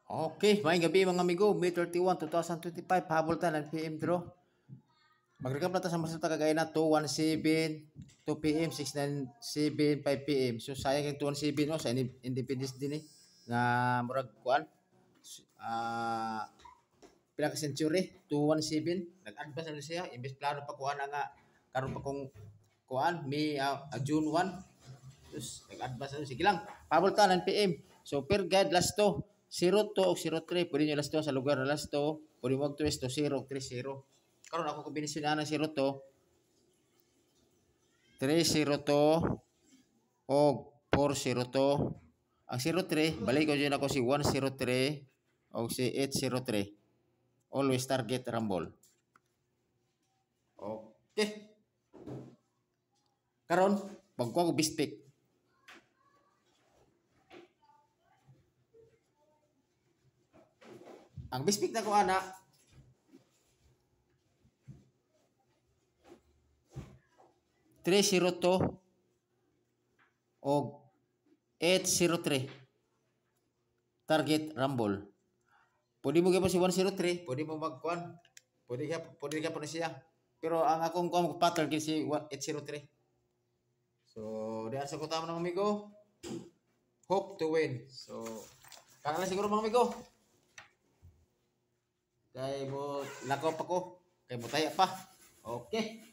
Okay, may gabi mga amigo, May 31, 2025, habol ta ng PM draw. Mag-recap na ta sa resulta kagaya na 217, 2 PM, 697, 5 PM. So sayang yung 217 no sa Independence din eh nga murag kuan. Pila ka century, 217. Nag-advance na siya, imbes plano pa kuan nga karon pa kung kuan June 1. Tapos nag-advance na sige lang. Habol ta ng PM. So per guide last to 02 o 03, pwede nyo last to sa lugar na last to, pwede mo twist to 030. Karon ako kombinasyon na ng 02, 302 o 402. Ang 03, balik ko dyan ako si 103 o si 803. Always target rumble. Okay. Karon, pagkuha ko best pick. Ang best pick na ko ana, Three zero two o 803 target rumble. Pwede mo gapon si 103, pwede mo magkuan. Pwede ka po na siya. Pero ang akong kuan pattern kay si 803. So, diyan sa kutama ng amigo. Hope to win. So, kana siguro mga amigo. Kay mo lakop ako. Kay mo taya pa. Okay.